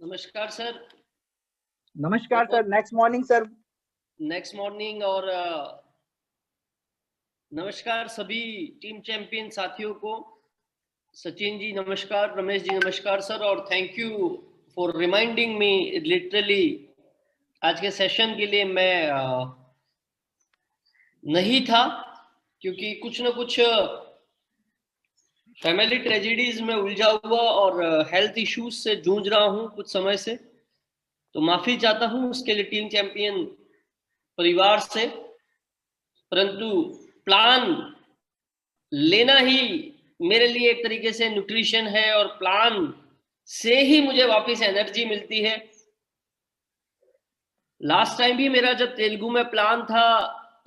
नमस्कार सर। नमस्कार sir. Next morning sir. Next morning और नमस्कार सभी टीम चैंपियन साथियों को। सचिन जी नमस्कार, रमेश जी नमस्कार सर, और thank you for reminding me. Literally आज के सेशन के लिए मैं नहीं था, क्योंकि कुछ न कुछ फैमिली ट्रेजेडीज में उलझा हुआ और हेल्थ इश्यूज से जूझ रहा हूँ कुछ समय से। तो माफी चाहता हूँ उसके लिए टीम चैंपियन परिवार से। परंतु प्लान लेना ही मेरे लिए एक तरीके से न्यूट्रिशन है, और प्लान से ही मुझे वापस एनर्जी मिलती है। लास्ट टाइम भी मेरा जब तेलुगु में प्लान था,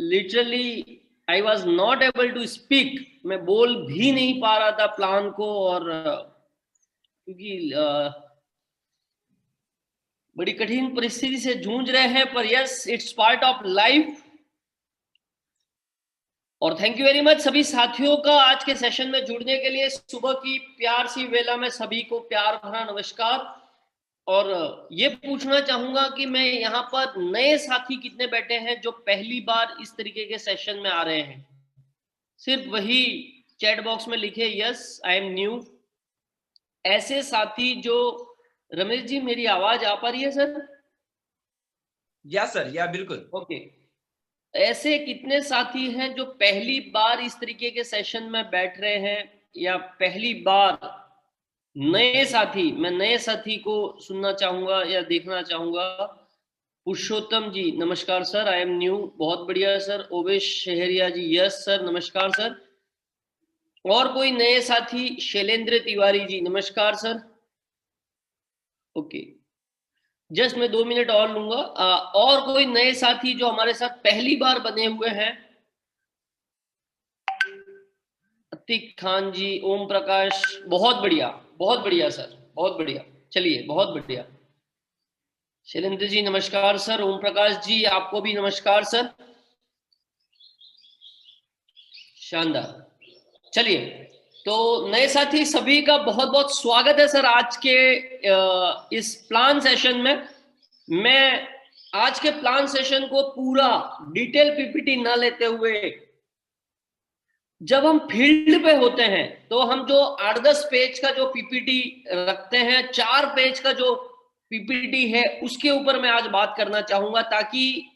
literally I was not able to speak, मैं बोल भी नहीं पा रहा था प्लान को। और क्योंकि बड़ी कठिन परिस्थिति से जूझ रहे हैं, पर yes, it's part of life. और थैंक यू वेरी मच सभी साथियों का आज के सेशन में जुड़ने के लिए। सुबह की प्यार सी वेला में सभी को प्यार भरा नमस्कार। और ये पूछना चाहूंगा कि मैं यहाँ पर नए साथी कितने बैठे हैं जो पहली बार इस तरीके के सेशन में आ रहे हैं? सिर्फ वही चैट बॉक्स में लिखे यस आई एम न्यू। ऐसे साथी जो, रमेश जी मेरी आवाज आ पा रही है सर? या सर, या बिल्कुल। ओके। ऐसे कितने साथी हैं जो पहली बार इस तरीके के सेशन में बैठ रहे हैं, या पहली बार नए साथी? मैं नए साथी को सुनना चाहूंगा या देखना चाहूंगा। पुरुषोत्तम जी नमस्कार सर, आई एम न्यू, बहुत बढ़िया सर। ओवेश शहरिया जी यस सर, नमस्कार सर। और कोई नए साथी? शैलेंद्र तिवारी जी नमस्कार सर। ओके, जस्ट मैं 2 मिनट और लूंगा। और कोई नए साथी जो हमारे साथ पहली बार बने हुए हैं? अतिक खान जी, ओम प्रकाश, बहुत बढ़िया सर, बहुत बढ़िया। चलिए, बहुत बढ़िया। शैलेंद्र जी नमस्कार सर। ओम प्रकाश जी आपको भी नमस्कार सर। शानदार। चलिए, तो नए साथी सभी का बहुत बहुत स्वागत है सर आज के इस प्लान सेशन में। मैं आज के प्लान सेशन को पूरा डिटेल पीपीटी ना लेते हुए, जब हम फील्ड पे होते हैं तो हम जो 8-10 पेज का जो पीपीटी रखते हैं, 4 पेज का जो पीपीटी है उसके ऊपर मैं आज बात करना चाहूंगा। ताकि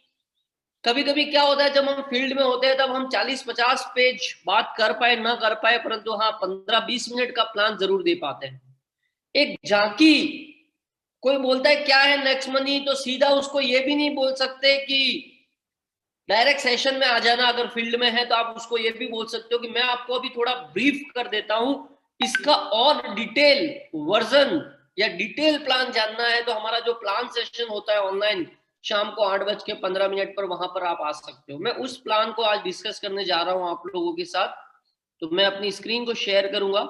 कभी कभी क्या होता है, जब हम फील्ड में होते हैं तब हम 40-50 पेज बात कर पाए ना कर पाए, परंतु हाँ 15-20 मिनट का प्लान जरूर दे पाते हैं। एक झांकी, कोई बोलता है क्या है नेक्स्ट मनी, तो सीधा उसको ये भी नहीं बोल सकते कि डायरेक्ट सेशन में आ जाना। अगर फील्ड में है तो आप उसको ये भी बोल सकते हो कि मैं आपको अभी थोड़ा ब्रीफ कर देता हूं, इसका और डिटेल वर्जन या डिटेल प्लान जानना है तो हमारा जो प्लान सेशन होता है ऑनलाइन शाम को 8:15 पर, वहां पर आप आ सकते हो। मैं उस प्लान को आज डिस्कस करने जा रहा हूं आप लोगों के साथ। तो मैं अपनी स्क्रीन को शेयर करूंगा।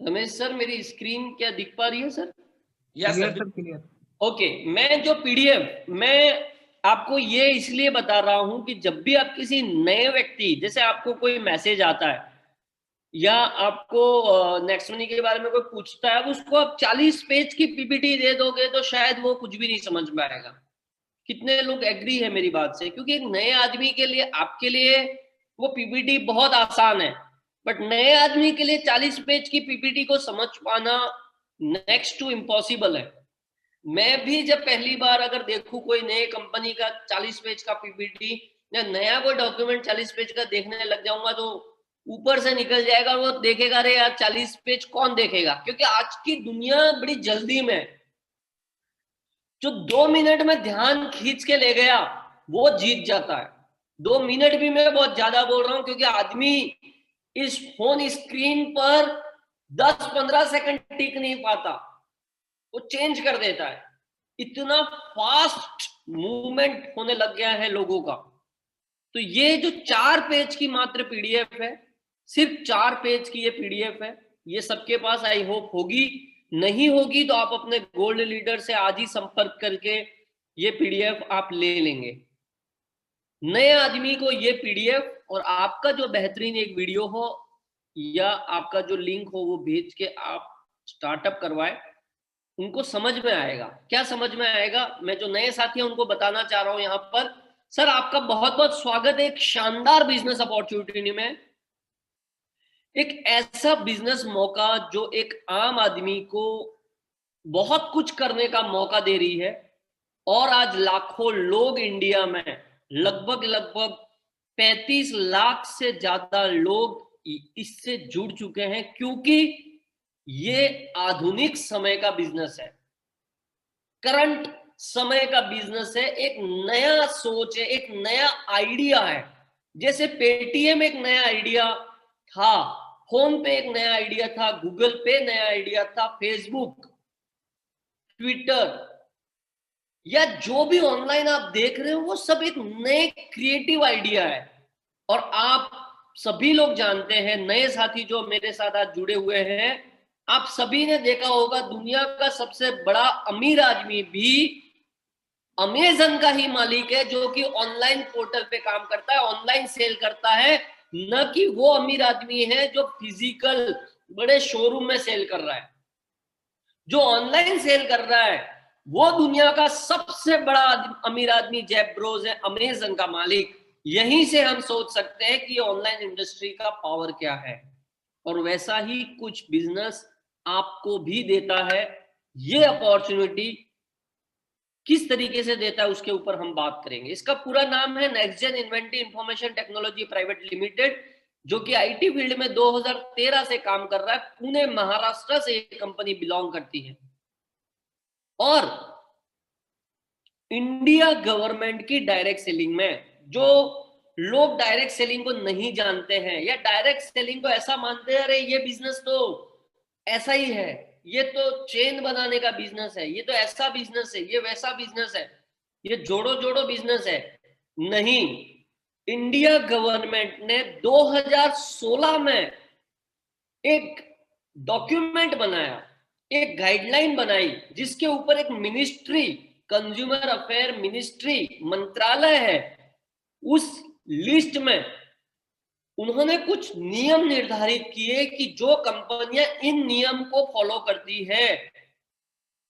रमेश सर, मेरी स्क्रीन क्या दिख पा रही है sir? Yes sir, clear. Okay, मैं जो पीडीएफ, मैं आपको ये इसलिए बता रहा हूं कि जब भी आप किसी नए व्यक्ति, जैसे आपको कोई मैसेज आता है या आपको नेक्स्ट मनी के बारे में कोई पूछता है, अब उसको आप 40 पेज की पीपीटी दे दोगे तो शायद वो कुछ भी नहीं समझ में आएगा। कितने लोग एग्री है मेरी बात से? क्योंकि एक नए आदमी के लिए, आपके लिए वो पीपीटी बहुत आसान है, बट नए आदमी के लिए 40 पेज की पीपीटी को समझ पाना नेक्स्ट टू इम्पॉसिबल है। मैं भी जब पहली बार अगर देखूं कोई नए कंपनी का 40 पेज का पीपीटी या नया कोई डॉक्यूमेंट 40 पेज का देखने लग जाऊंगा तो ऊपर से निकल जाएगा। वो देखेगा अरे यार 40 पेज कौन देखेगा, क्योंकि आज की दुनिया बड़ी जल्दी में, जो 2 मिनट में ध्यान खींच के ले गया वो जीत जाता है। 2 मिनट भी मैं बहुत ज्यादा बोल रहा हूं, क्योंकि आदमी इस फोन स्क्रीन पर 10-15 सेकंड टिक नहीं पाता। वो चेंज कर देता है। इतना फास्ट मूवमेंट होने लग गया है लोगों का। तो ये जो 4 पेज की मात्र पीडीएफ है, सिर्फ 4 पेज की ये पीडीएफ है, ये सबके पास आई होप होगी। नहीं होगी तो आप अपने गोल्ड लीडर से आज ही संपर्क करके ये पीडीएफ आप ले लेंगे। नए आदमी को ये पीडीएफ और आपका जो बेहतरीन एक वीडियो हो या आपका जो लिंक हो वो भेज के आप स्टार्टअप करवाए, उनको समझ में आएगा। क्या समझ में आएगा? मैं जो नए साथी हैं उनको बताना चाह रहा हूं यहाँ पर। सर आपका बहुत बहुत स्वागत है एक शानदार बिजनेस अपॉर्चुनिटी में। एक ऐसा बिजनेस मौका जो एक आम आदमी को बहुत कुछ करने का मौका दे रही है। और आज लाखों लोग इंडिया में, लगभग 35 लाख से ज्यादा लोग इससे जुड़ चुके हैं, क्योंकि ये आधुनिक समय का बिजनेस है, करंट समय का बिजनेस है। एक नया सोच है, एक नया आइडिया है। जैसे पेटीएम एक नया आइडिया था, फोन पे एक नया आइडिया था, गूगल पे नया आइडिया था, फेसबुक, ट्विटर या जो भी ऑनलाइन आप देख रहे हो वो सब एक नए क्रिएटिव आइडिया है। और आप सभी लोग जानते हैं, नए साथी जो मेरे साथ आज जुड़े हुए हैं, आप सभी ने देखा होगा दुनिया का सबसे बड़ा अमीर आदमी भी अमेज़न का ही मालिक है, जो कि ऑनलाइन पोर्टल पे काम करता है, ऑनलाइन सेल करता है। न कि वो अमीर आदमी है जो फिजिकल बड़े शोरूम में सेल कर रहा है। जो ऑनलाइन सेल कर रहा है वो दुनिया का सबसे बड़ा अमीर आदमी जेफ बेजोस है, अमेज़न का मालिक। यहीं से हम सोच सकते हैं कि ऑनलाइन इंडस्ट्री का पावर क्या है। और वैसा ही कुछ बिजनेस आपको भी देता है। ये अपॉर्चुनिटी किस तरीके से देता है उसके ऊपर हम बात करेंगे। इसका पूरा नाम है next gen inventy information technology private limited, जो कि आईटी फील्ड में 2013 से काम कर रहा है। पुणे महाराष्ट्र से ये कंपनी बिलोंग करती है। और इंडिया गवर्नमेंट की डायरेक्ट सेलिंग में, जो लोग डायरेक्ट सेलिंग को नहीं जानते हैं या डायरेक्ट सेलिंग को ऐसा मानते हैं, अरे ये बिजनेस तो ऐसा ही है, ये तो चेन बनाने का बिजनेस है, ये तो ऐसा बिजनेस है, ये वैसा बिजनेस है, ये जोड़ो जोड़ो बिजनेस है। नहीं, इंडिया गवर्नमेंट ने 2016 में एक डॉक्यूमेंट बनाया, एक गाइडलाइन बनाई, जिसके ऊपर एक मिनिस्ट्री, कंज्यूमर अफेयर मिनिस्ट्री मंत्रालय है, उस लिस्ट में उन्होंने कुछ नियम निर्धारित किए कि जो कंपनियां इन नियम को फॉलो करती है।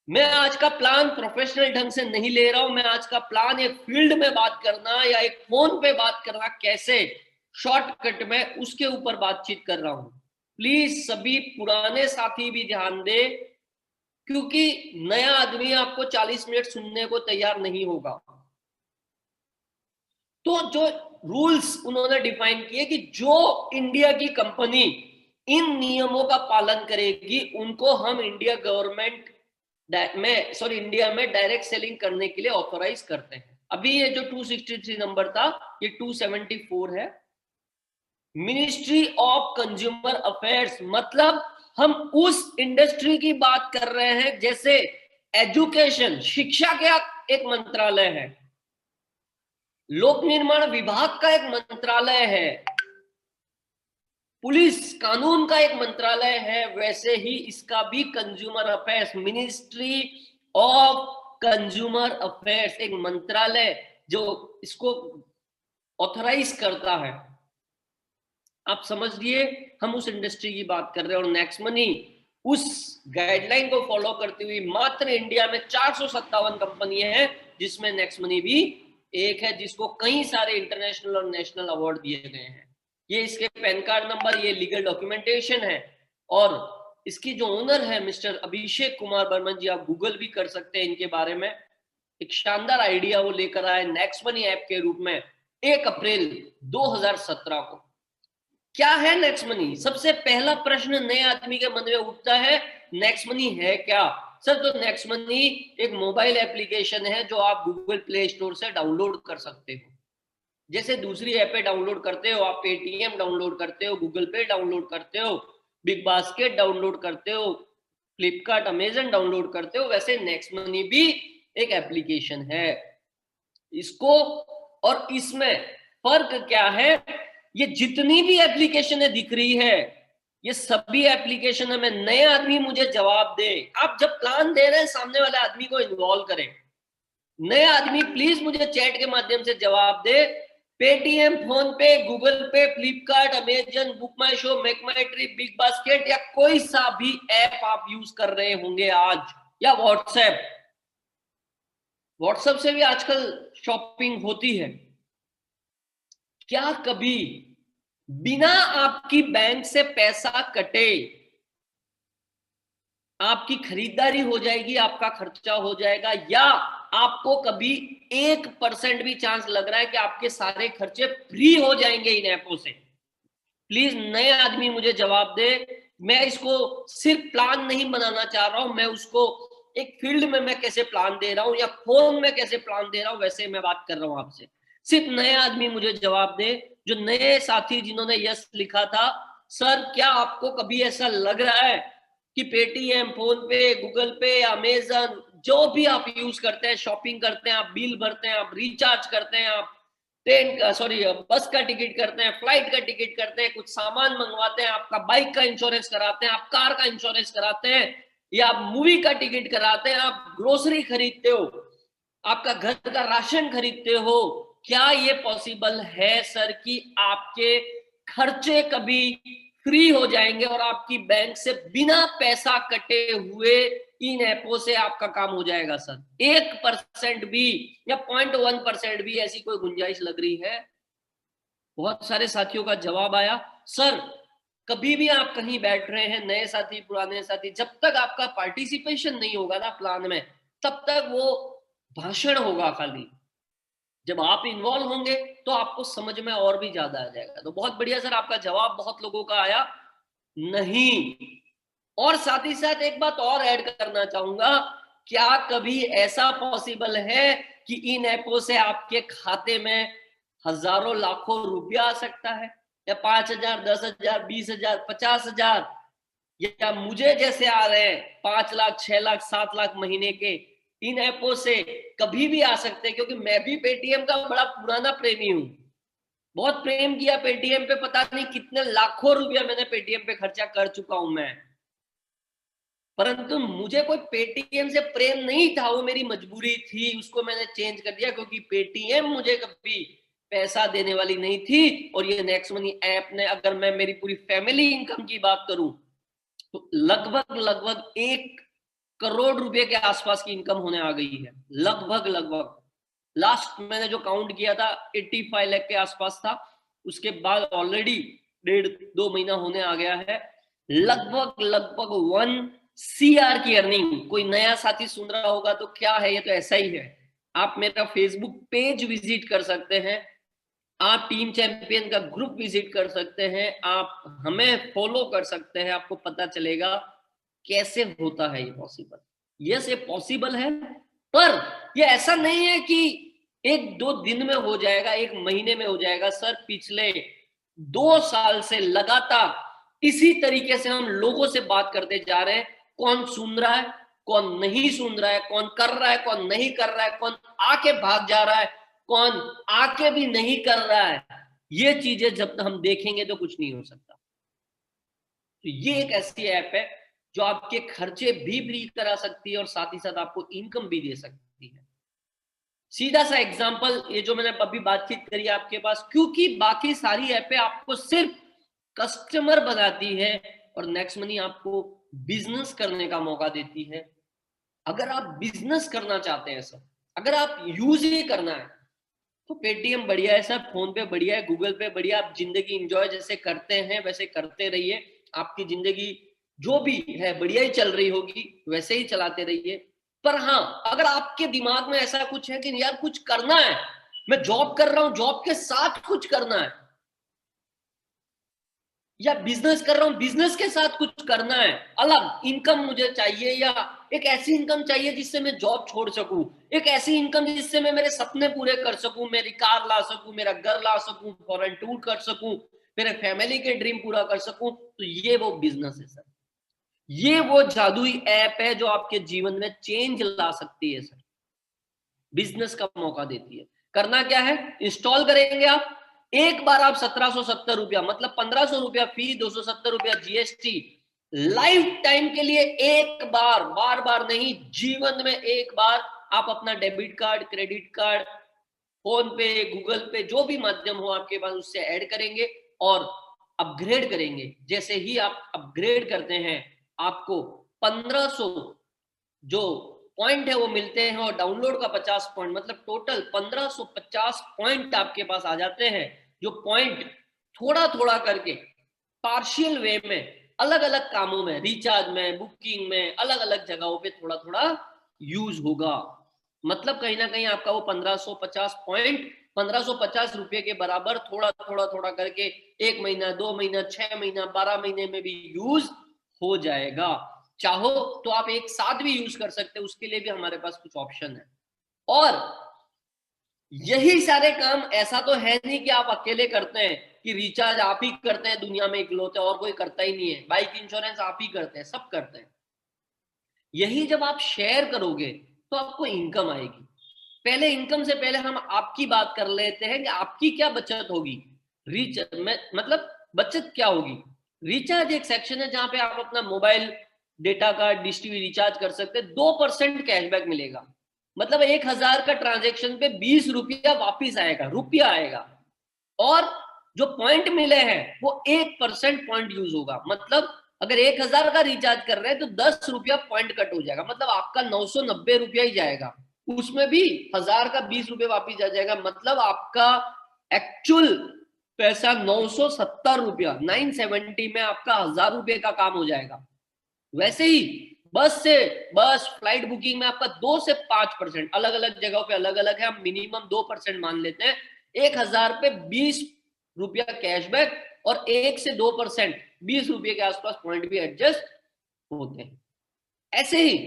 मैं आज का प्लान प्रोफेशनल ढंग से नहीं ले रहा हूं, मैं आज का प्लान एक फील्ड में बात करना या एक फोन पे बात करना कैसे शॉर्टकट में, उसके ऊपर बातचीत कर रहा हूं। प्लीज सभी पुराने साथी भी ध्यान दे, क्योंकि नया आदमी आपको 40 मिनट सुनने को तैयार नहीं होगा। तो जो रूल्स उन्होंने डिफाइन किए कि जो इंडिया की कंपनी इन नियमों का पालन करेगी उनको हम इंडिया गवर्नमेंट में इंडिया में डायरेक्ट सेलिंग करने के लिए ऑथोराइज करते हैं। अभी ये जो 263 नंबर था ये 274 है। मिनिस्ट्री ऑफ कंज्यूमर अफेयर्स, मतलब हम उस इंडस्ट्री की बात कर रहे हैं जैसे एजुकेशन, शिक्षा का एक मंत्रालय है, लोक निर्माण विभाग का एक मंत्रालय है, पुलिस कानून का एक मंत्रालय है, वैसे ही इसका भी consumer affairs, ministry of consumer affairs एक मंत्रालय जो इसको ऑथराइज करता है। आप समझिए हम उस इंडस्ट्री की बात कर रहे हैं। और नेक्स्ट मनी उस गाइडलाइन को फॉलो करती हुई मात्र इंडिया में 457 कंपनियां हैं, जिसमें नेक्स्ट मनी भी एक है, जिसको कई सारे इंटरनेशनल और नेशनल अवार्ड दिए गए हैं। ये इसके पैन कार्ड नंबर, ये लीगल डॉक्यूमेंटेशन है। और इसकी जो ओनर है मिस्टर अभिषेक कुमार बर्मन जी, आप गूगल भी कर सकते हैं इनके बारे में। एक शानदार आइडिया वो लेकर आए नेक्स्ट मनी ऐप के रूप में 1 अप्रैल 2017 को। क्या है नेक्स्ट मनी? सबसे पहला प्रश्न नए आदमी के मन में उठता है, नेक्स्ट मनी है क्या? सर, तो नेक्स्ट मनी एक मोबाइल एप्लीकेशन है जो आप गूगल प्ले स्टोर से डाउनलोड कर सकते हो। जैसे दूसरी ऐपें डाउनलोड करते हो, आप पेटीएम डाउनलोड करते हो, गूगल पे डाउनलोड करते हो, बिग बास्केट डाउनलोड करते हो, फ्लिपकार्ट अमेजन डाउनलोड करते हो, वैसे नेक्स्ट मनी भी एक एप्लीकेशन है। इसको और इसमें फर्क क्या है, ये जितनी भी एप्लीकेशन दिख रही है, ये सभी एप्लीकेशन में नए आदमी मुझे जवाब दे। आप जब प्लान दे रहे हैं, सामने वाले आदमी को इन्वॉल्व करें। नए आदमी प्लीज मुझे चैट के माध्यम से जवाब दे। पेटीएम, फोन पे, गूगल पे, फ्लिपकार्ट, अमेजन, बुक माई शो, मेक माई ट्रिप, बिग बास्केट या कोई सा भी ऐप आप यूज कर रहे होंगे आज, या व्हाट्सएप से भी आजकल शॉपिंग होती है। क्या कभी बिना आपकी बैंक से पैसा कटे आपकी खरीदारी हो जाएगी, आपका खर्चा हो जाएगा, या आपको कभी 1% भी चांस लग रहा है कि आपके सारे खर्चे फ्री हो जाएंगे इन ऐपों से? प्लीज नए आदमी मुझे जवाब दे। मैं इसको सिर्फ प्लान नहीं बनाना चाह रहा हूं, मैं उसको एक फील्ड में मैं कैसे प्लान दे रहा हूं या फोन में कैसे प्लान दे रहा हूं, वैसे मैं बात कर रहा हूं आपसे। सिर्फ नए आदमी मुझे जवाब दे, जो नए साथी जिन्होंने यस लिखा था। सर क्या आपको कभी ऐसा लग रहा है कि पेटीएम, फोन पे, गूगल पे, अमेजन, जो भी आप यूज करते हैं, शॉपिंग करते हैं, आप बिल भरते हैं, आप रिचार्ज करते हैं, आप बस का टिकट करते हैं, फ्लाइट का टिकट करते हैं, कुछ सामान मंगवाते हैं, आपका बाइक का इंश्योरेंस कराते हैं, आप कार का इंश्योरेंस कराते हैं, या आप मूवी का टिकट कराते हैं, आप ग्रोसरी खरीदते हो, आपका घर का राशन खरीदते हो, क्या ये पॉसिबल है सर कि आपके खर्चे कभी फ्री हो जाएंगे और आपकी बैंक से बिना पैसा कटे हुए इन ऐपों से आपका काम हो जाएगा? सर 1% भी या 0.1% भी ऐसी कोई गुंजाइश लग रही है? बहुत सारे साथियों का जवाब आया, सर कभी भी आप कहीं बैठ रहे हैं, नए साथी, पुराने साथी, जब तक आपका पार्टिसिपेशन नहीं होगा ना प्लान में, तब तक वो भाषण होगा खाली। जब आप इन्वॉल्व होंगे तो आपको समझ में और भी ज्यादा आ जाएगा। तो बहुत बढ़िया सर, आपका जवाब बहुत लोगों का आया नहीं। और साथ ही साथ एक बात और ऐड करना चाहूंगा, क्या कभी ऐसा पॉसिबल है कि इन ऐपों से आपके खाते में हजारों लाखों रुपया आ सकता है, या 5,000, 10,000, 20,000, 50,000, या मुझे जैसे आ रहे हैं 5 लाख, 6 लाख, 7 लाख महीने के? इन ऐपों से कभी भी आ सकते हैं, क्योंकि मैं भी पेटीएम का बड़ा पुराना प्रेमी हूं। बहुत प्रेम किया पेटीएम पे, पता नहीं कितने लाखों रुपया मैंने पेटीएम पे खर्चा कर चुका हूं मैं। परंतु मुझे कोई पेटीएम से प्रेम नहीं था, वो मेरी मजबूरी थी, उसको मैंने चेंज कर दिया, क्योंकि पेटीएम मुझे कभी पैसा देने वाली नहीं थी। और ये नेक्स्ट मनी ऐप ने, अगर मैं मेरी पूरी फैमिली इनकम की बात करूं तो लगभग 1 करोड़ रुपए के आसपास की इनकम होने आ गई है। लगभग लास्ट मैंने जो काउंट किया था 85 लाख के आसपास था, उसके बाद ऑलरेडी 1.5-2 महीना होने आ गया है। लगभग 1 CR की अर्निंग। कोई नया साथी सुन रहा होगा तो क्या है, ये तो ऐसा ही है। आप मेरा फेसबुक पेज विजिट कर सकते हैं, आप टीम चैंपियन का ग्रुप विजिट कर सकते हैं, आप हमें फॉलो कर सकते हैं, आपको पता चलेगा कैसे होता है ये पॉसिबल। यस, ये पॉसिबल है, पर ये ऐसा नहीं है कि 1-2 दिन में हो जाएगा, 1 महीने में हो जाएगा। सर पिछले 2 साल से लगातार इसी तरीके से हम लोगों से बात करते जा रहे हैं। कौन सुन रहा है, कौन नहीं सुन रहा है, कौन कर रहा है, कौन नहीं कर रहा है, कौन आके भाग जा रहा है, कौन आके भी नहीं कर रहा है। ये चीजें जब हम देखेंगे तो कुछ नहीं हो सकता। तो ये एक ऐसी ऐप है जो आपके खर्चे भी फ्री करा सकती है और साथ ही साथ आपको इनकम भी दे सकती है। सीधा सा एग्जांपल, ये जो मैंने अभी बातचीत करी आपके पास, क्योंकि बाकी सारी ऐपें आपको सिर्फ कस्टमर बनाती है और नेक्स्ट मनी आपको बिजनेस करने का मौका देती है। अगर आप बिजनेस करना चाहते हैं सर, अगर आप यूज ही करना है, तो पेटीएम बढ़िया है सर, फोन पे बढ़िया है, गूगल पे बढ़िया। आप जिंदगी एंजॉय जैसे करते हैं वैसे करते रहिए, आपकी जिंदगी जो भी है बढ़िया ही चल रही होगी, वैसे ही चलाते रहिए। पर हाँ, अगर आपके दिमाग में ऐसा कुछ है कि यार कुछ करना है, मैं जॉब कर रहा हूं, जॉब के साथ कुछ करना है, या बिजनेस कर रहा हूं, बिजनेस के साथ कुछ करना है, अलग इनकम मुझे चाहिए, या एक ऐसी इनकम चाहिए जिससे मैं जॉब छोड़ सकूं, एक ऐसी इनकम जिससे मैं मेरे सपने पूरे कर सकूं, मेरी कार ला सकूं, मेरा घर ला सकूं, फॉरेन टूर कर सकूं, मेरे फैमिली के ड्रीम पूरा कर सकूं, तो ये वो बिजनेस है सर। ये वो जादुई ऐप है जो आपके जीवन में चेंज ला सकती है सर, बिजनेस का मौका देती है। करना क्या है, इंस्टॉल करेंगे आप, एक बार आप 1770 रुपया मतलब 1500 रुपया फी, 270 रुपया जीएसटी, लाइफ टाइम के लिए एक बार, बार बार नहीं, जीवन में एक बार आप अपना debit card, credit card, phone पे, गूगल पे, जो भी माध्यम हो आपके पास, उससे ऐड करेंगे और अपग्रेड करेंगे। जैसे ही आप अपग्रेड करते हैं आपको 1500 जो पॉइंट है वो मिलते हैं और डाउनलोड का 50 पॉइंट, मतलब टोटल 1550 पॉइंट आपके पास आ जाते हैं, जो पॉइंट थोड़ा थोड़ा करके पार्शियल वे में अलग अलग कामों में, रिचार्ज में, बुकिंग में, अलग अलग जगहों पे थोड़ा थोड़ा यूज होगा। मतलब कहीं ना कहीं आपका वो 1550 पॉइंट 1550 रुपए के बराबर थोड़ा थोड़ा थोड़ा करके 1 महीना, 2 महीना, 6 महीना, 12 महीने में भी यूज हो जाएगा। चाहो तो आप एक साथ भी यूज कर सकते हैं, उसके लिए भी हमारे पास कुछ ऑप्शन है। और यही सारे काम ऐसा तो है नहीं कि आप अकेले करते हैं, कि रिचार्ज आप ही करते हैं दुनिया में इकलौते, और कोई करता ही नहीं है, बाइक इंश्योरेंस आप ही करते हैं, सब करते हैं। यही जब आप शेयर करोगे तो आपको इनकम आएगी। पहले इनकम से पहले हम आपकी बात कर लेते हैं कि आपकी क्या बचत होगी। रिचार्ज में मतलब बचत क्या होगी। रिचार्ज एक सेक्शन है जहां पे आप अपना मोबाइल डेटा का डिश टीवी रिचार्ज कर सकते हैं, 2% कैशबैक मिलेगा। मतलब 1000 का ट्रांजेक्शन पे 20 रुपया वापिस आएगा, रुपया आएगा। और जो पॉइंट मिले हैं वो 1% पॉइंट यूज होगा। मतलब अगर 1000 का रिचार्ज कर रहे हैं तो 10 रुपया पॉइंट कट हो जाएगा, मतलब आपका 990 रुपया ही जाएगा, उसमें भी 1000 का 20 रुपये वापिस आ जाएगा। मतलब आपका एक्चुअल पैसा 970 रुपया, 970 में आपका 1000 रुपये का काम हो जाएगा। वैसे ही बस फ्लाइट बुकिंग में आपका 2 से 5%, अलग अलग जगहों पे अलग अलग है, हम मिनिमम 2% मान लेते हैं। 1000 पे 20 रुपया कैशबैक और 1 से 2% 20 रुपये के आसपास पॉइंट भी एडजस्ट होते हैं। ऐसे ही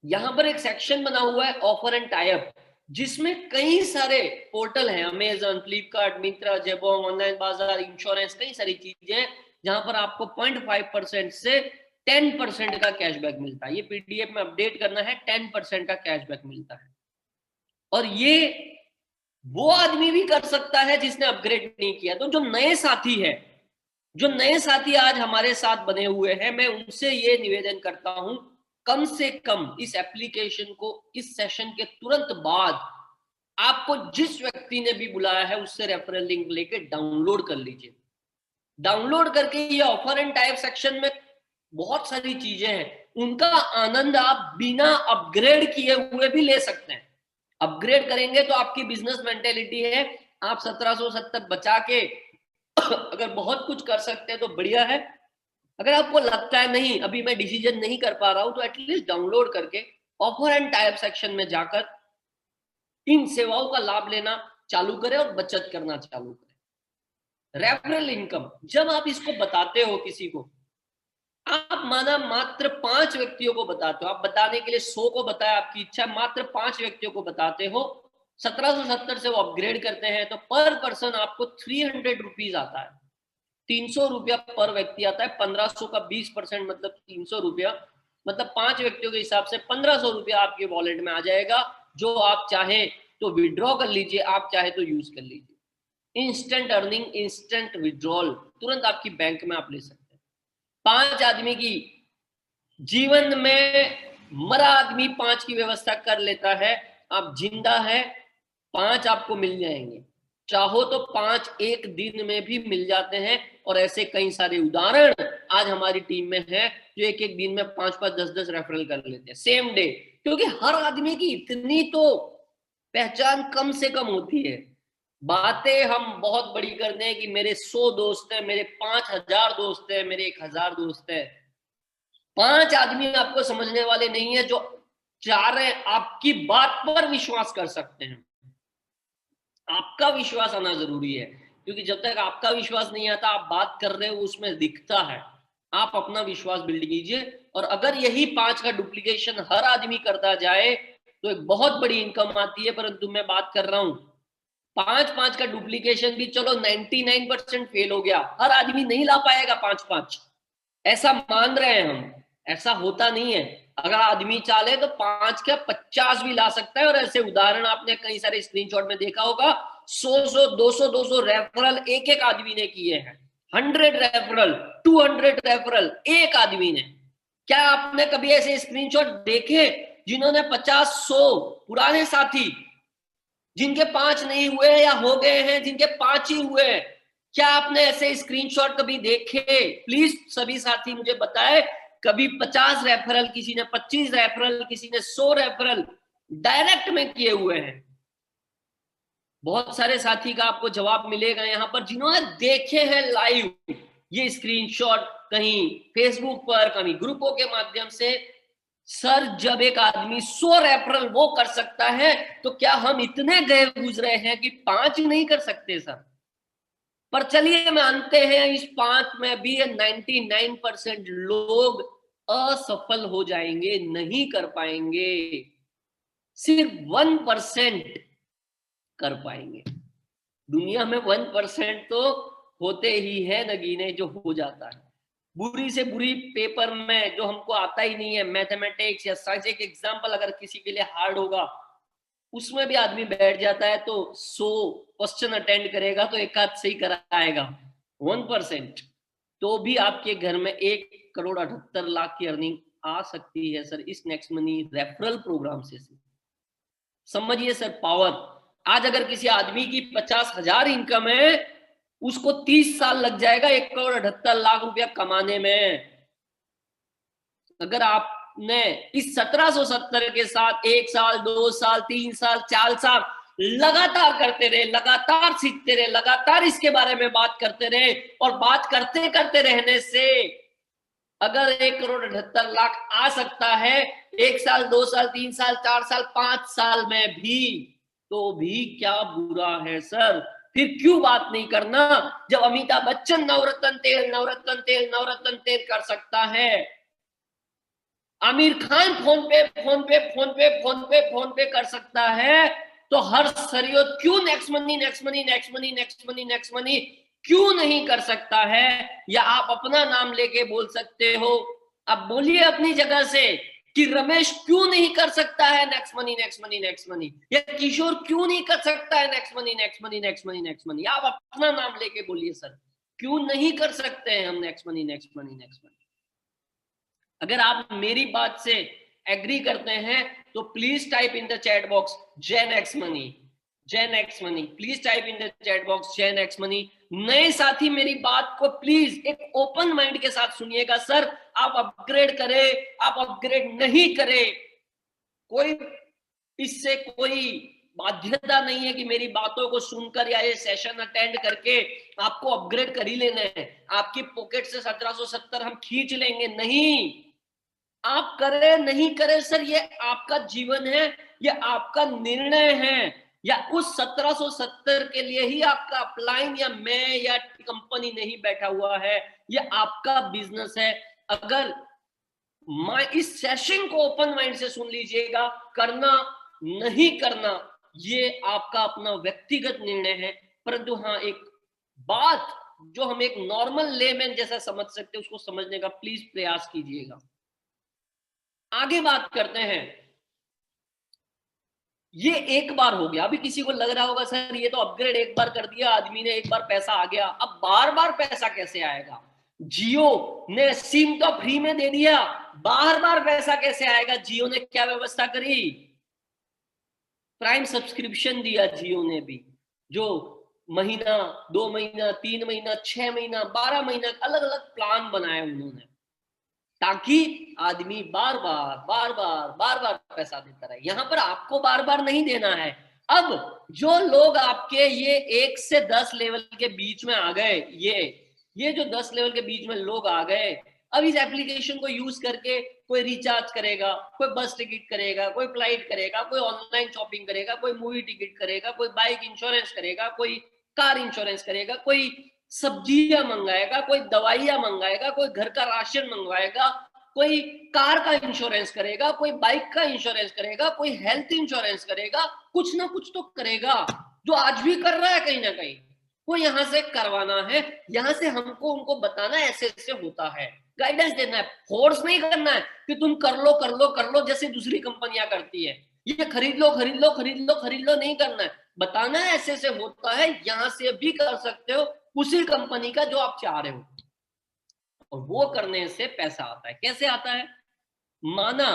यहां पर एक सेक्शन बना हुआ है ऑफर एंड टाई अप, जिसमें कई सारे पोर्टल हैं, अमेजन, फ्लिपकार्ट, मिंत्रा, जेबोंग, ऑनलाइन बाजार, इंश्योरेंस, कई सारी चीजें हैं जहां पर आपको 0.5% से 10% का कैशबैक मिलता है। ये पीडीएफ में अपडेट करना है, 10% का कैशबैक मिलता है। और ये वो आदमी भी कर सकता है जिसने अपग्रेड नहीं किया। तो जो नए साथी है, जो नए साथी आज हमारे साथ बने हुए हैं, मैं उनसे ये निवेदन करता हूं, कम से कम इस एप्लीकेशन को इस सेशन के तुरंत बाद आपको जिस व्यक्ति ने भी बुलाया है उससे रेफरल लिंक लेके डाउनलोड कर लीजिए। डाउनलोड करके ये ऑफर एंड टाइप सेक्शन में बहुत सारी चीजें हैं, उनका आनंद आप बिना अपग्रेड किए हुए भी ले सकते हैं। अपग्रेड करेंगे तो आपकी बिजनेस मेंटेलिटी है, आप 1770 बचा के अगर बहुत कुछ कर सकते हैं तो बढ़िया है। अगर आपको लगता है नहीं अभी मैं डिसीजन नहीं कर पा रहा हूं, तो एटलीस्ट डाउनलोड करके ऑफर एंड टाइप सेक्शन में जाकर इन सेवाओं का लाभ लेना चालू करें और बचत करना चालू करें। रेफरल इनकम, जब आप इसको बताते हो किसी को, आप माना मात्र 5 व्यक्तियों को बताते हो, आप बताने के लिए 100 को बताया, आपकी इच्छा, मात्र 5 व्यक्तियों को बताते हो, 1770 से वो अपग्रेड करते हैं, तो पर पर्सन आपको 300 रुपीज आता है, 300 रुपया पर व्यक्ति आता है। 1500 का 20% मतलब 300 रुपया, मतलब 5 व्यक्तियों के हिसाब से 1500 रुपया आपके वॉलेट में आ जाएगा, जो आप चाहे तो विड्रॉ कर लीजिए, आप चाहे तो यूज कर लीजिए। इंस्टेंट अर्निंग, इंस्टेंट विड्रॉल, तुरंत आपकी बैंक में आप ले सकते हैं। 5 आदमी की जीवन में मरा आदमी 5 की व्यवस्था कर लेता है, आप जिंदा है 5 आपको मिल जाएंगे। चाहो तो 5 एक दिन में भी मिल जाते हैं, और ऐसे कई सारे उदाहरण आज हमारी टीम में है जो एक एक दिन में 5-5, 10-10 रेफरल कर लेते हैं सेम डे। क्योंकि हर आदमी की इतनी तो पहचान कम से कम होती है। बातें हम बहुत बड़ी करते हैं कि मेरे 100 दोस्त हैं, मेरे 5000 दोस्त हैं, मेरे 1000 दोस्त हैं। 5 आदमी आपको समझने वाले नहीं है जो चाह रहे हैं, आपकी बात पर विश्वास कर सकते हैं। आपका विश्वास आना जरूरी है, क्योंकि जब तक आपका विश्वास नहीं आता, आप बात कर रहे हो उसमें दिखता है। आप अपना विश्वास बिल्ड कीजिए, और अगर यही 5 का डुप्लीकेशन हर आदमी करता जाए तो एक बहुत बड़ी इनकम आती है। परंतु मैं बात कर रहा हूं 5-5 का डुप्लीकेशन भी चलो 99% फेल हो गया, हर आदमी नहीं ला पाएगा 5-5, ऐसा मान रहे हैं हम। ऐसा होता नहीं है। अगर आदमी चाहे तो 5 क्या 50 भी ला सकता है। और ऐसे उदाहरण आपने कई सारे स्क्रीनशॉट में देखा होगा, 100 200 रेफरल एक एक आदमी ने किए हैं, 100 रेफरल, 200 रेफरल एक आदमी ने। क्या आपने कभी ऐसे स्क्रीनशॉट देखे जिन्होंने 50-100 पुराने साथी जिनके 5 नहीं हुए या हो गए हैं जिनके 5 ही हुए, क्या आपने ऐसे स्क्रीनशॉट कभी देखे? प्लीज सभी साथी मुझे बताएं, कभी 50 रेफरल किसी ने, 25 रेफरल किसी ने, 100 रेफरल डायरेक्ट में किए हुए हैं? बहुत सारे साथी का आपको जवाब मिलेगा यहां पर जिन्होंने देखे हैं लाइव ये स्क्रीनशॉट, कहीं फेसबुक पर, कहीं ग्रुपों के माध्यम से। सर जब एक आदमी 100 रेफरल वो कर सकता है तो क्या हम इतने गए गुजरे हैं कि 5 नहीं कर सकते सर? पर चलिए मानते हैं इस 5 में भी 99% लोग असफल हो जाएंगे, नहीं कर पाएंगे, सिर्फ 1% कर पाएंगे। दुनिया में 1% तो होते ही है नगीने जो हो जाता है। बुरी से बुरी पेपर में जो हमको आता ही नहीं है, मैथमेटिक्स या साइंस, एक एग्जाम्पल अगर किसी के लिए हार्ड होगा उसमें भी आदमी बैठ जाता है तो 100 क्वेश्चन अटेंड करेगा तो एक आध सही कराएगा। 1% तो भी आपके घर में 1,78,00,000 की अर्निंग आ सकती है सर इस नेक्स्ट मनी रेफरल प्रोग्राम से। समझिए सर पावर। आज अगर किसी आदमी की 50,000 इनकम है, उसको 30 साल लग जाएगा 1,78,00,000 रुपया कमाने में। अगर आपने इस 1770 के साथ 1 साल, 2 साल, 3 साल, 4 साल लगातार करते रहे, लगातार सीखते रहे, लगातार इसके बारे में बात करते रहे, और बात करते करते रहने से अगर 1,78,00,000 आ सकता है 1 साल, 2 साल, 3 साल, 4 साल, 5 साल में भी, तो भी क्या बुरा है सर? फिर क्यों बात नहीं करना? जब अमिताभ बच्चन नवरत्न तेल नवरत्न तेल नवरत्न तेल कर सकता है, आमिर खान फोन पे फोन पे फोन पे फोन पे फोन पे कर सकता है, तो हर सरियो क्यों next money next money next money next money next money क्यों नहीं कर सकता है? या आप अपना नाम लेके बोल सकते हो, अब बोलिए अपनी जगह से कि रमेश क्यों नहीं कर सकता है next money next money next money, या किशोर क्यों नहीं कर सकता है next money next money next money next money. आप अपना नाम लेके बोलिए सर, क्यों नहीं कर सकते हैं हम next money next money next money? अगर आप मेरी बात से एग्री करते हैं तो please type in the chat box gen X money, gen X money. Please type in the chat box gen X money. नए साथी मेरी बात को प्लीज एक ओपन माइंड के साथ सुनिएगा। सर आप अपग्रेड करें, आप अपग्रेड नहीं करें, कोई इससे कोई बाध्यता नहीं है कि मेरी बातों को सुनकर या ये सेशन अटेंड करके आपको अपग्रेड कर ही लेना है, आपकी पॉकेट से 1770 हम खींच लेंगे, नहीं। आप करें नहीं करें सर, ये आपका जीवन है, ये आपका निर्णय है, या उस 1770 के लिए ही आपका अपलाइन या मैं या कंपनी नहीं बैठा हुआ है, ये आपका बिजनेस है। अगर इस सेशन को ओपन माइंड से सुन लीजिएगा, करना नहीं करना ये आपका अपना व्यक्तिगत निर्णय है, परंतु हाँ एक बात जो हम एक नॉर्मल लेमैन जैसा समझ सकते हैं उसको समझने का प्लीज प्रयास कीजिएगा। आगे बात करते हैं। ये एक बार हो गया, अभी किसी को लग रहा होगा सर ये तो अपग्रेड एक बार कर दिया आदमी ने, एक बार पैसा आ गया, अब बार बार पैसा कैसे आएगा? जियो ने सिम तो फ्री में दे दिया, बार बार पैसा कैसे आएगा? जियो ने क्या व्यवस्था करी? प्राइम सब्सक्रिप्शन दिया जियो ने भी, जो महीना, 2 महीना, 3 महीना, 6 महीना, 12 महीना अलग अलग प्लान बनाए उन्होंने, ताकि आदमी बार बार पैसा देता रहे। यहां पर आपको बार बार नहीं देना है। अब जो लोग आपके ये 1 से 10 लेवल के बीच में आ गए, ये जो 10 लेवल के बीच में लोग आ गए, अब इस एप्लीकेशन को यूज करके कोई रिचार्ज करेगा, कोई बस टिकट करेगा, कोई फ्लाइट करेगा, कोई ऑनलाइन शॉपिंग करेगा, कोई मूवी टिकट करेगा, कोई बाइक इंश्योरेंस करेगा, कोई कार इंश्योरेंस करेगा, कोई सब्जियां मंगाएगा, कोई दवाइयां मंगाएगा, कोई घर का राशन मंगवाएगा, कोई कार का इंश्योरेंस करेगा, कोई बाइक का इंश्योरेंस करेगा, कोई हेल्थ इंश्योरेंस करेगा, कुछ ना कुछ तो करेगा, जो आज भी कर रहा है कहीं ना कहीं। वो यहां से करवाना है, यहां से हमको उनको बताना ऐसे ऐसे होता है। गाइडेंस देना है, फोर्स नहीं करना है कि तुम कर लो कर लो कर लो जैसे दूसरी कंपनियां करती है, ये खरीद लो खरीद लो खरीद लो खरीद लो, नहीं करना है। बताना है ऐसे से होता है, यहां से भी कर सकते हो उसी कंपनी का जो आप चाह रहे हो, और वो करने से पैसा आता है। कैसे आता है? माना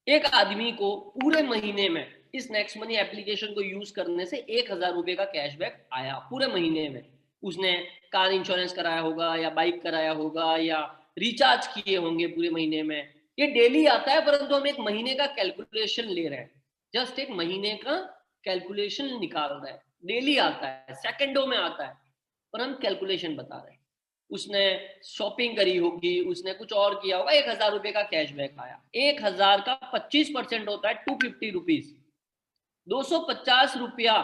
एक आदमी को पूरे महीने में इस नेक्स्ट मनी एप्लीकेशन को यूज करने से 1,000 रुपए का कैशबैक आया पूरे महीने में। उसने कार इंश्योरेंस कराया होगा या बाइक कराया होगा या रिचार्ज किए होंगे पूरे महीने में, ये डेली आता है, परंतु हम एक महीने का कैलकुलेशन ले रहे हैं, जस्ट एक महीने का कैलकुलेशन निकाल रहे हैं। डेली आता है, सेकंडों में आता है, पर हम कैलकुलेशन बता रहे हैं। उसने शॉपिंग करी होगी, उसने कुछ और किया होगा, 1,000 रुपए का कैशबैक आया। 1,000 का 25% होता है 250 रुपीज, 250 रुपया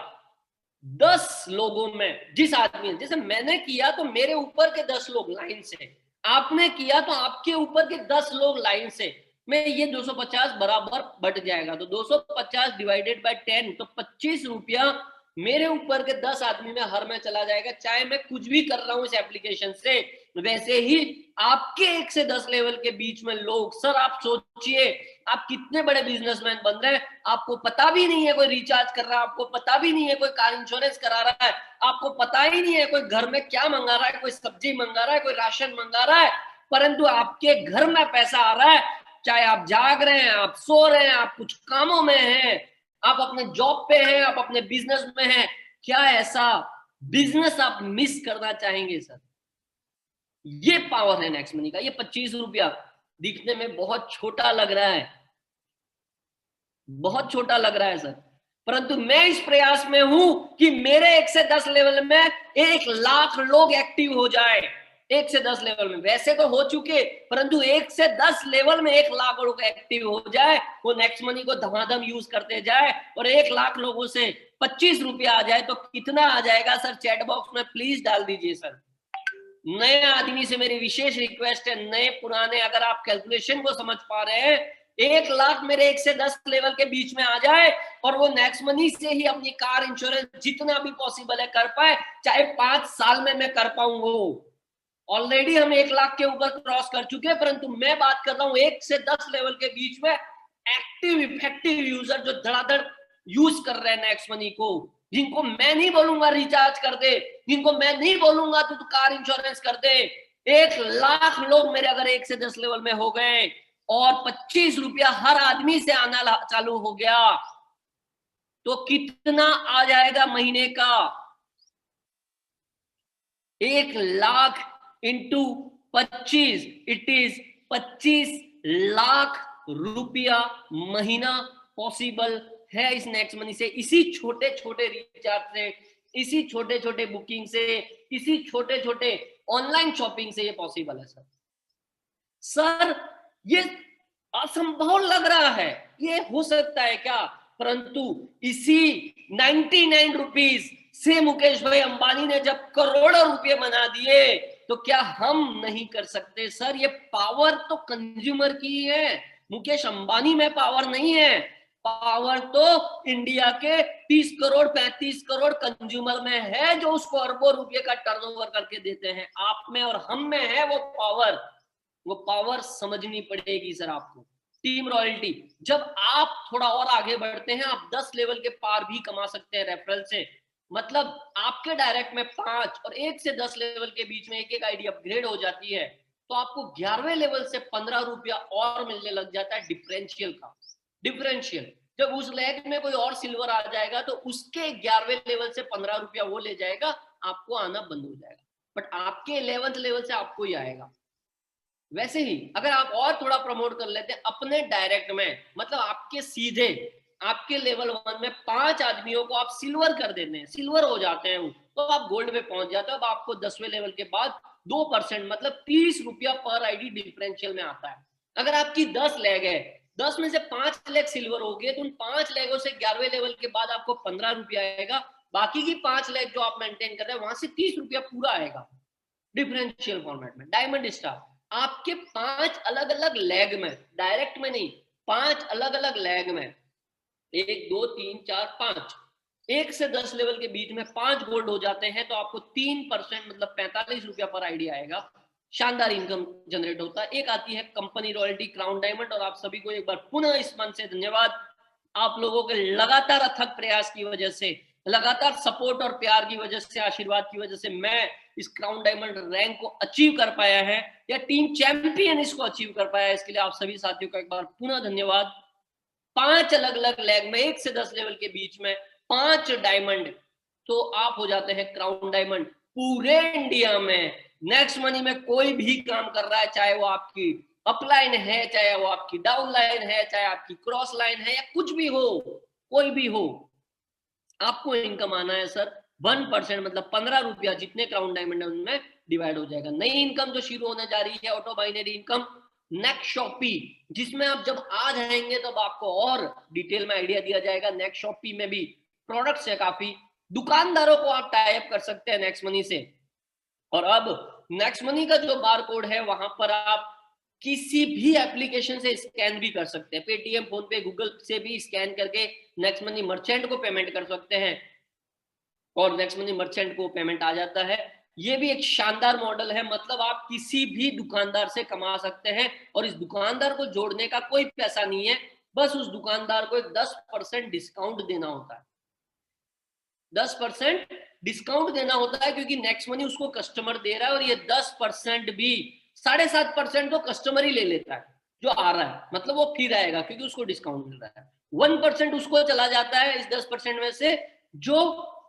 10 लोगों में। जिस आदमी, जैसे मैंने किया तो मेरे ऊपर के 10 लोग लाइन से, आपने किया तो आपके ऊपर के 10 लोग लाइन से, मैं ये 250 बराबर बट जाएगा, तो 250 डिवाइडेड बाय 10, तो 25 रुपया मेरे ऊपर के 10 आदमी में हर में चला जाएगा, चाहे मैं कुछ भी कर रहा हूं इस एप्लीकेशन से। वैसे ही आपके 1 से 10 लेवल के बीच में लोग, सर आप सोचिए आप कितने बड़े बिजनेसमैन बन रहे हैं, आपको पता भी नहीं है कोई रिचार्ज कर रहा है, आपको पता भी नहीं है कोई कार इंश्योरेंस करा रहा है, आपको पता ही नहीं है कोई घर में क्या मंगा रहा है, कोई सब्जी मंगा रहा है, कोई राशन मंगा रहा है, परंतु आपके घर में पैसा आ रहा है। चाहे आप जाग रहे हैं, आप सो रहे हैं, आप कुछ कामों में हैं, आप अपने जॉब पे हैं, आप अपने बिजनेस में हैं, क्या ऐसा बिजनेस आप मिस करना चाहेंगे? सर ये पावर है नेक्स्ट मनी का। ये 25 रुपया दिखने में बहुत छोटा लग रहा है, बहुत छोटा लग रहा है सर, परंतु मैं इस प्रयास में हूं कि मेरे 1 से 10 लेवल में 1 लाख लोग एक्टिव हो जाए। 1 से 10 लेवल में वैसे तो हो चुके, परंतु 1 से 10 लेवल में 1 लाख लोग एक्टिव हो जाए, वो नेक्स्ट मनी को धमाधम यूज करते जाए, और 1 लाख लोगों से 25 रुपया आ जाए तो कितना आ जाएगा सर? चैट बॉक्स में प्लीज डाल दीजिए सर। नए आदमी से मेरी विशेष रिक्वेस्ट है, नए पुराने, अगर आप कैलकुलेशन को समझ पा रहे हैं, 1 लाख मेरे 1 से 10 लेवल के बीच में आ जाए, और वो नेक्स्ट मनी से ही अपनी कार इंश्योरेंस जितना भी पॉसिबल है कर पाए, चाहे 5 साल में मैं कर पाऊं। वो ऑलरेडी हम 1 लाख के ऊपर क्रॉस कर चुके हैं, परंतु मैं बात कर रहा हूं 1 से 10 लेवल के बीच में एक्टिव इफेक्टिव यूजर जो धड़ाधड़ यूज कर रहे हैं नेक्स्ट मनी को, जिनको मैं नहीं बोलूंगा रिचार्ज कर दे, जिनको मैं नहीं बोलूंगा तो कार इंश्योरेंस कर दे। 1 लाख लोग मेरे अगर 1 से 10 लेवल में हो गए और 25 रुपया हर आदमी से आना चालू हो गया, तो कितना आ जाएगा महीने का? 1 lakh into 25, it is 25 lakh रुपया महीना पॉसिबल है इस नेक्स्ट मनी से। इसी छोटे छोटे रिचार्ज से, इसी छोटे छोटे बुकिंग से, इसी छोटे छोटे ऑनलाइन शॉपिंग से ये पॉसिबल है सर। सर ये असंभव लग रहा है, ये हो सकता है क्या? परंतु इसी 99 रुपीज से मुकेश भाई अंबानी ने जब करोड़ों रुपए बना दिए, तो क्या हम नहीं कर सकते? सर ये पावर तो कंज्यूमर की है, मुकेश अंबानी में पावर नहीं है, पावर तो इंडिया के 30 करोड़ 35 करोड़ कंज्यूमर में है, जो उसको अरबों रुपए का टर्नओवर करके देते हैं। आप में और हम में है वो पावर, वो पावर समझनी पड़ेगी सर आपको। टीम रॉयल्टी, जब आप थोड़ा और आगे बढ़ते हैं, आप 10 लेवल के पार भी कमा सकते हैं रेफरल से। मतलब आपके डायरेक्ट में 5 और 1 से 10 लेवल के बीच में एक आईडी अपग्रेड हो जाती है, तो आपको 11वें लेवल से 15 रुपया और मिलने लग जाता है डिफरेंशियल का। डिफरेंशियल जब उस लेग में कोई और सिल्वर आ जाएगा, तो उसके 11वें लेवल से 15 रुपया वो ले जाएगा, आपको आना बंद हो जाएगा, बट आपके 11th लेवल से आपको ही आएगा। वैसे ही अगर आप और थोड़ा प्रमोट कर लेते हैं अपने डायरेक्ट में, मतलब आपके सीधे आपके लेवल 1 में 5 आदमियों को आप सिल्वर कर देते हैं, सिल्वर हो जाते हैं, तो आप गोल्ड में पहुंच जाते हो। अब आपको 10वें लेवल के बाद 2% मतलब 30 रुपया पर आईडी डिफरेंशियल में आता है। अगर आपकी 10 लेग है, 10 में से 5 लेग सिल्वर हो गए, तो उन 5 लेगों से 11वें लेवल के बाद आपको 15 रुपया आएगा, बाकी की 5 लेग जो आप मेंटेन कर रहे हैं वहां से 30 रुपया पूरा आएगा डिफरेंशियल फॉर्मेट में। डायमंड स्टार आपके 5 अलग अलग लेग में, डायरेक्ट में नहीं, 5 अलग अलग लेग में, 1 2 3 4 5, 1 से 10 लेवल के बीच में 5 गोल्ड हो जाते हैं, तो आपको 3% मतलब 45 रुपया पर आईडी आएगा। शानदार इनकम जनरेट होता है। एक आती है कंपनी रॉयल्टी, क्राउन डायमंड, और आप सभी को एक बार पुनः इस मन से धन्यवाद। आप लोगों के लगातार अथक प्रयास की वजह से, लगातार सपोर्ट और प्यार की वजह से, आशीर्वाद की वजह से मैं इस क्राउन डायमंड रैंक को अचीव कर पाया है, या टीम चैंपियन इसको अचीव कर पाया है। इसके लिए आप सभी साथियों का एक बार पुनः धन्यवाद। 5 अलग अलग लैग में 1 से 10 लेवल के बीच में 5 डायमंड, तो आप हो जाते हैं क्राउन डायमंड। पूरे इंडिया में नेक्स्ट मनी में कोई भी काम कर रहा है, चाहे वो आपकी अपलाइन है, चाहे वो आपकी डाउन लाइन है, चाहे आपकी क्रॉस लाइन है, या कुछ भी हो, कोई भी हो, आपको इनकम आना है सर 1%, मतलब 15 रुपया जितने क्राउन डायमंड है उनमें डिवाइड हो जाएगा। नई इनकम जो शुरू होने जा रही है, auto binary income next shopee, जिसमें आप जब आ जाएंगे तब आपको और डिटेल में आइडिया दिया जाएगा। नेक्स्ट शॉपी में भी प्रोडक्ट्स है काफी, दुकानदारों को आप टाई अप कर सकते हैं नेक्स्ट मनी से। और अब नेक्स्ट मनी का जो बार कोड है वहां पर आप किसी भी एप्लीकेशन से स्कैन भी कर सकते हैं, पेटीएम, फोन पे, गूगल से भी स्कैन करके नेक्स्ट मनी मर्चेंट को पेमेंट कर सकते हैं, और नेक्स्ट मनी मर्चेंट को पेमेंट आ जाता है। ये भी एक शानदार मॉडल है, मतलब आप किसी भी दुकानदार से कमा सकते हैं, और इस दुकानदार को जोड़ने का कोई पैसा नहीं है, बस उस दुकानदार को एक 10% डिस्काउंट देना होता है। 10% डिस्काउंट देना होता है, क्योंकि नेक्स्ट मनी उसको कस्टमर दे रहा है, और ये 10% भी 7.5% तो कस्टमर ही ले लेता है जो आ रहा है, मतलब वो फिर आएगा क्योंकि उसको डिस्काउंट मिल रहा है। 1% उसको चला जाता है इस 10% में से जो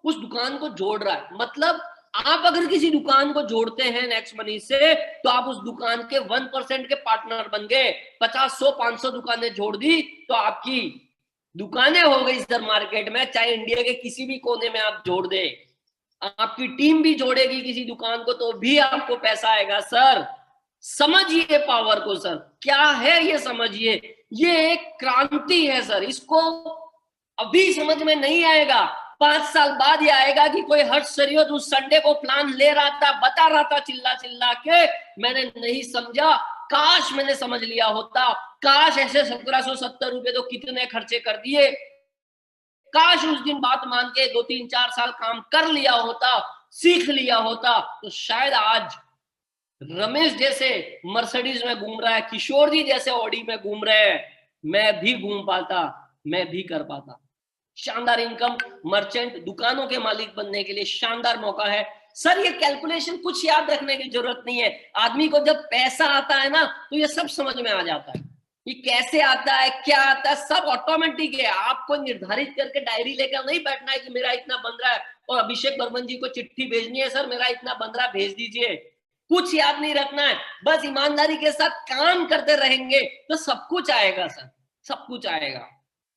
उस दुकान को जोड़ रहा है। मतलब आप अगर किसी दुकान को जोड़ते हैं नेक्स्ट मनी से, तो आप उस दुकान के 1% के पार्टनर बन गए। 50, 100, 500 दुकानें जोड़ दी तो आपकी दुकानें हो गई सर मार्केट में, चाहे इंडिया के किसी भी कोने में आप जोड़ दे। आपकी टीम भी जोड़ेगी किसी दुकान को तो भी आपको पैसा आएगा सर। समझिए पावर को सर, क्या है ये समझिए, ये एक क्रांति है सर। इसको अभी समझ में नहीं आएगा, 5 साल बाद ये आएगा कि कोई हर्ष सरियत उस संडे को प्लान ले रहा था, बता रहा था चिल्ला चिल्ला के, मैंने नहीं समझा, काश मैंने समझ लिया होता, काश ऐसे 1770 रुपए तो कितने खर्चे कर दिए, काश उस दिन बात मान के 2, 3, 4 साल काम कर लिया होता, सीख लिया होता, तो शायद आज रमेश जैसे मर्सिडीज में घूम रहा है, किशोर जी जैसे ऑडी में घूम रहे हैं, मैं भी घूम पाता, मैं भी कर पाता। शानदार इनकम, मर्चेंट, दुकानों के मालिक बनने के लिए शानदार मौका है सर। ये कैलकुलेशन कुछ याद रखने की जरूरत नहीं है, आदमी को जब पैसा आता है ना तो ये सब समझ में आ जाता है, ये कैसे आता है, क्या आता है, सब ऑटोमेटिक है। आपको निर्धारित करके डायरी लेकर नहीं बैठना है कि मेरा इतना बन रहा है और अभिषेक बर्मन जी को चिट्ठी भेजनी है, सर मेरा इतना बन रहा है भेज दीजिए, कुछ याद नहीं रखना है। बस ईमानदारी के साथ काम करते रहेंगे तो सब कुछ आएगा सर, सब कुछ आएगा।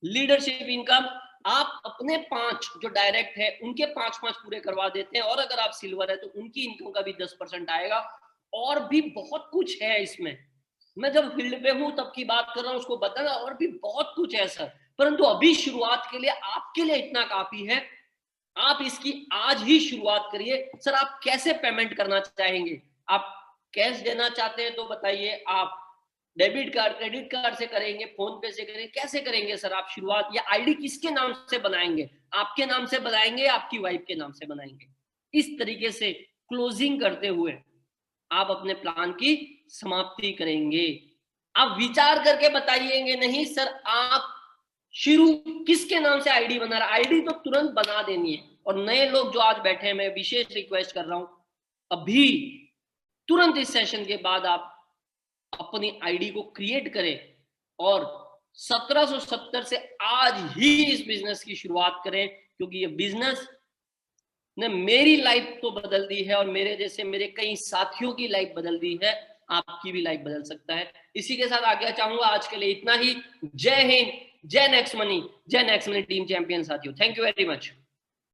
लीडरशिप इनकम, आप अपने 5 जो डायरेक्ट है उनके 5 पूरे करवा देते हैं, और अगर आप सिल्वर है तो उनकी इनकम का भी 10% आएगा। और भी बहुत कुछ है इसमें, मैं जब फील्ड पे हूं तब की बात कर रहा हूं, उसको बताना, और भी बहुत कुछ है सर, परंतु अभी शुरुआत के लिए आपके लिए इतना काफी है। आप इसकी आज ही शुरुआत करिए। सर आप कैसे पेमेंट करना चाहेंगे, आप कैश देना चाहते हैं तो बताइए, आप डेबिट कार्ड, क्रेडिट कार्ड से करेंगे, फोन पे से करेंगे, कैसे करेंगे सर आप शुरुआत, या आईडी किसके नाम से बनाएंगे, आपके नाम से बनाएंगे, आपकी वाइफ के नाम से बनाएंगे। इस तरीके से क्लोजिंग करते हुए आप अपने प्लान की समाप्ति करेंगे। आप विचार करके बताइएंगे नहीं सर आप शुरू किसके नाम से आईडी बना रहा, आईडी तो तुरंत बना देनी है। और नए लोग जो आज बैठे हैं, मैं विशेष रिक्वेस्ट कर रहा हूं, अभी तुरंत इस सेशन के बाद आप अपनी आईडी को क्रिएट करें और 1770 से आज ही इस बिजनेस की शुरुआत करें, क्योंकि ये बिजनेस ने मेरी लाइफ तो बदल दी है और मेरे जैसे मेरे कई साथियों की लाइफ बदल दी है, आपकी भी लाइफ बदल सकता है। इसी के साथ आगे चाहूंगा, आज के लिए इतना ही। जय हिंद, जय नेक्स्ट मनी, जय नेक्स्ट मनी टीम चैंपियन साथियों, थैंक यू वेरी मच।